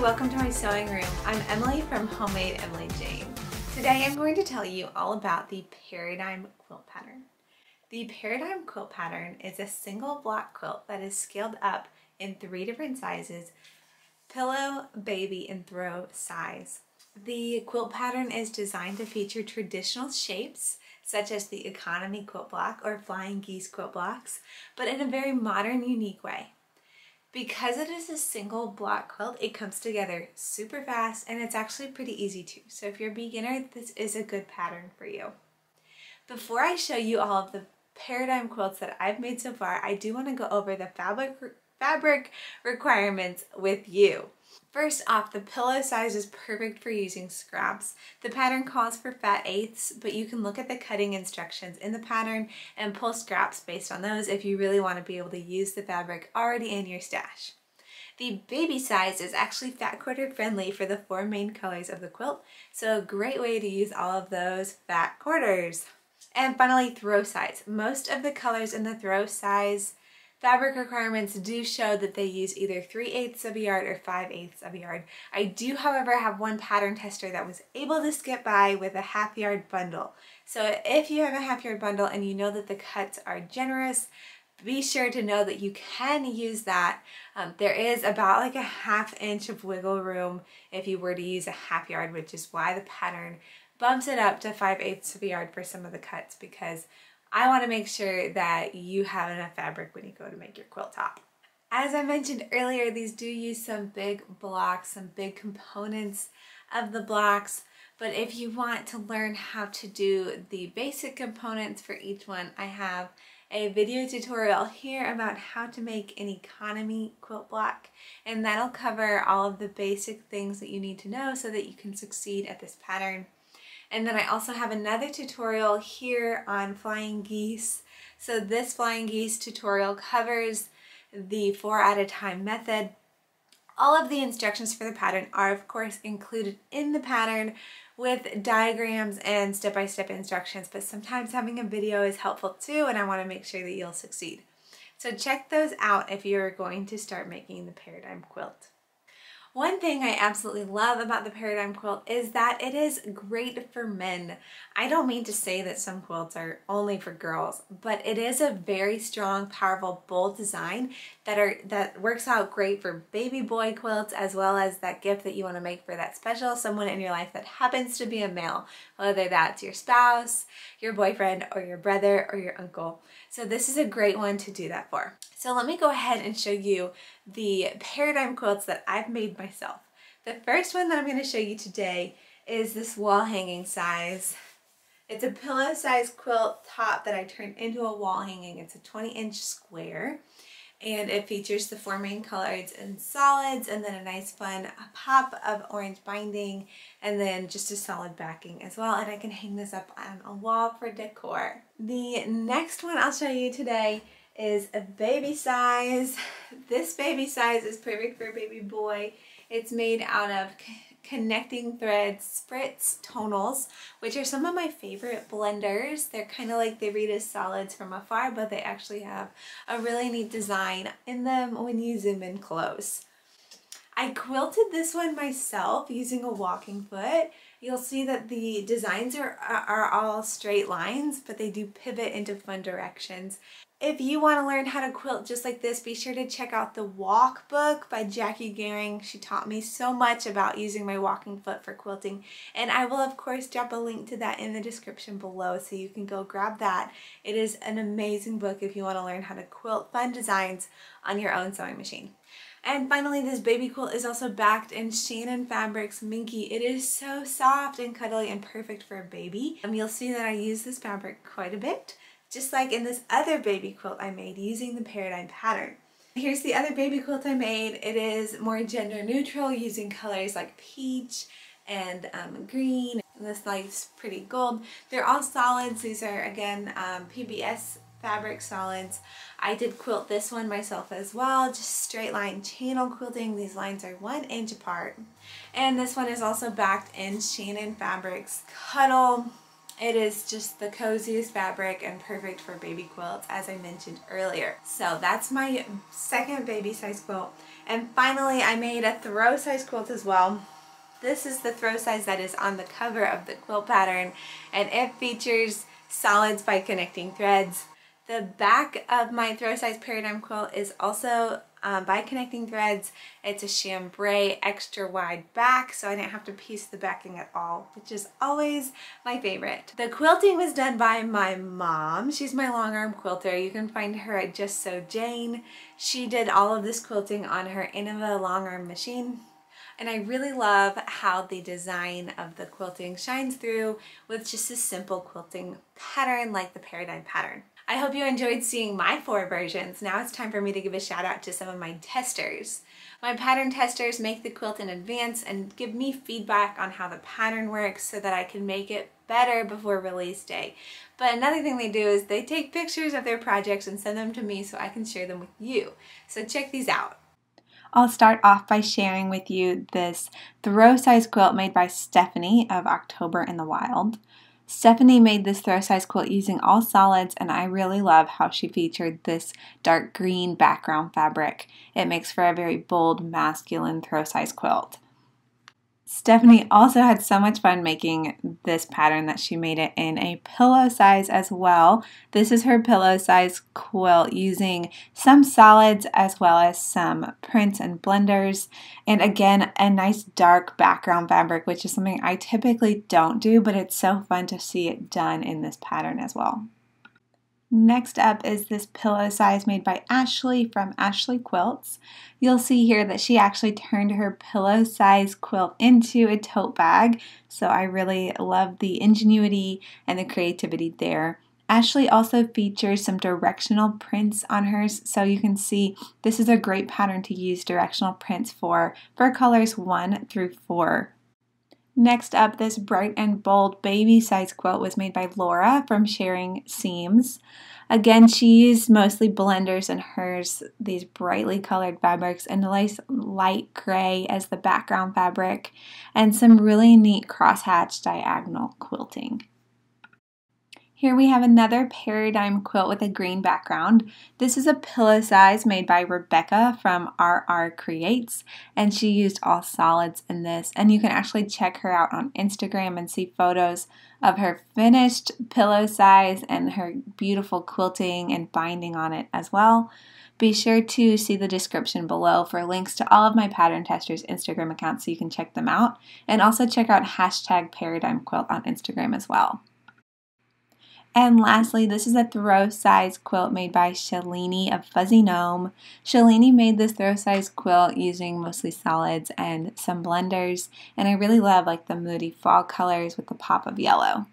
welcome to my sewing room. I'm Emily from Homemade Emily Jane. Today I'm going to tell you all about the Paradigm quilt pattern. The Paradigm quilt pattern is a single block quilt that is scaled up in 3 different sizes: pillow, baby, and throw size. The quilt pattern is designed to feature traditional shapes such as the Economy quilt block or Flying Geese quilt blocks, but in a very modern, unique way. Because it is a single block quilt, it comes together super fast and it's actually pretty easy too. So if you're a beginner, this is a good pattern for you. Before I show you all of the Paradigm quilts that I've made so far, I do want to go over the fabric requirements with you. First off, the pillow size is perfect for using scraps. The pattern calls for fat eighths, but you can look at the cutting instructions in the pattern and pull scraps based on those if you really want to be able to use the fabric already in your stash. The baby size is actually fat quarter friendly for the 4 main colors of the quilt, so a great way to use all of those fat quarters. And finally, throw size. Most of the colors in the throw size fabric requirements do show that they use either 3/8 of a yard or 5/8 of a yard. I do, however, have one pattern tester that was able to skip by with a half yard bundle. So if you have a half yard bundle and you know that the cuts are generous, be sure to know that you can use that. There is about like a 1/2 inch of wiggle room if you were to use a half yard, which is why the pattern bumps it up to 5/8 of a yard for some of the cuts, because I want to make sure that you have enough fabric when you go to make your quilt top. As I mentioned earlier, these do use some big blocks, some big components of the blocks, but if you want to learn how to do the basic components for each one, I have a video tutorial here about how to make an economy quilt block, and that'll cover all of the basic things that you need to know so that you can succeed at this pattern. And then I also have another tutorial here on Flying Geese. So this Flying Geese tutorial covers the 4 at a time method. All of the instructions for the pattern are of course included in the pattern with diagrams and step-by-step instructions, but sometimes having a video is helpful too, and I want to make sure that you'll succeed. So check those out if you're going to start making the Paradigm quilt. One thing I absolutely love about the Paradigm quilt is that it is great for men. I don't mean to say that some quilts are only for girls, but it is a very strong, powerful, bold design that works out great for baby boy quilts, as well as that gift that you want to make for that special someone in your life that happens to be a male, whether that's your spouse, your boyfriend, or your brother, or your uncle. So this is a great one to do that for. So let me go ahead and show you the Paradigm quilts that I've made myself. The first one that I'm going to show you today is this wall hanging size. It's a pillow size quilt top that I turned into a wall hanging. It's a 20-inch square, and it features the 4 main colors in solids, and then a nice fun pop of orange binding, and then just a solid backing as well. And I can hang this up on a wall for decor. The next one I'll show you today is a baby size. This baby size is perfect for a baby boy. It's made out of connecting thread spritz tonals, which are some of my favorite blenders. They're kind of like they read as solids from afar, but they actually have a really neat design in them when you zoom in close. I quilted this one myself using a walking foot. You'll see that the designs are all straight lines, but they do pivot into fun directions. If you want to learn how to quilt just like this, be sure to check out the Walk book by Jackie Gehring. She taught me so much about using my walking foot for quilting, and I will of course drop a link to that in the description below so you can go grab that. It is an amazing book if you want to learn how to quilt fun designs on your own sewing machine. And finally, this baby quilt is also backed in Shannon Fabrics Minky. It is so soft and cuddly and perfect for a baby. You'll see that I use this fabric quite a bit, just like in this other baby quilt I made using the Paradigm pattern. Here's the other baby quilt I made. It is more gender neutral, using colors like peach and green, and this nice pretty gold. They're all solids. These are again PBS fabric solids. I did quilt this one myself as well, just straight line channel quilting. These lines are 1 inch apart. And this one is also backed in Shannon Fabrics Cuddle, It is just the coziest fabric and perfect for baby quilts, as I mentioned earlier. So that's my second baby size quilt. And finally, I made a throw size quilt as well. This is the throw size that is on the cover of the quilt pattern, and it features solids by connecting threads. The back of my throw size paradigm quilt is also by connecting threads. It's a chambray extra wide back, so I didn't have to piece the backing at all, which is always my favorite. The quilting was done by my mom. She's my long arm quilter. You can find her at Just So Jane. She did all of this quilting on her Innova long arm machine. And I really love how the design of the quilting shines through with just a simple quilting pattern like the paradigm pattern. I hope you enjoyed seeing my 4 versions. Now it's time for me to give a shout out to some of my testers. My pattern testers make the quilt in advance and give me feedback on how the pattern works so that I can make it better before release day. But another thing they do is they take pictures of their projects and send them to me so I can share them with you. So check these out. I'll start off by sharing with you this throw size quilt made by Stephanie of October in the Wild. Stephanie made this throw size quilt using all solids, and I really love how she featured this dark green background fabric. It makes for a very bold, masculine throw size quilt. Stephanie also had so much fun making this pattern that she made it in a pillow size as well. This is her pillow size quilt using some solids as well as some prints and blenders. And again, a nice dark background fabric, which is something I typically don't do, but it's so fun to see it done in this pattern as well. Next up is this pillow size made by Ashley from Ashley Quilts. You'll see here that she actually turned her pillow size quilt into a tote bag, so I really love the ingenuity and the creativity there. Ashley also features some directional prints on hers, so you can see this is a great pattern to use directional prints for colors 1 through 4. Next up, this bright and bold baby size quilt was made by Laura from Sharing Seams. Again, she used mostly blenders in hers, these brightly colored fabrics, and a nice light gray as the background fabric, and some really neat crosshatch diagonal quilting. Here we have another paradigm quilt with a green background. This is a pillow size made by Rebecca from RR Creates, and she used all solids in this. And you can actually check her out on Instagram and see photos of her finished pillow size and her beautiful quilting and binding on it as well. Be sure to see the description below for links to all of my pattern testers' Instagram accounts so you can check them out. And also check out #ParadigmQuilt on Instagram as well. And lastly, this is a throw size quilt made by Shalini of Fuzzy Gnome. Shalini made this throw size quilt using mostly solids and some blenders, and I really love like the moody fall colors with the pop of yellow.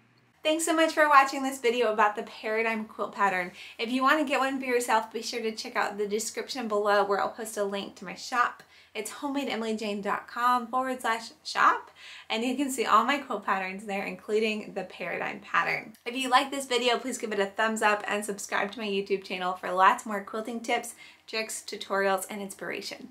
Thanks so much for watching this video about the paradigm quilt pattern. If you want to get one for yourself, be sure to check out the description below where I'll post a link to my shop. It's homadeemilyjane.com/shop, and you can see all my quilt patterns there, including the paradigm pattern. If you like this video, please give it a thumbs up and subscribe to my YouTube channel for lots more quilting tips, tricks, tutorials, and inspiration.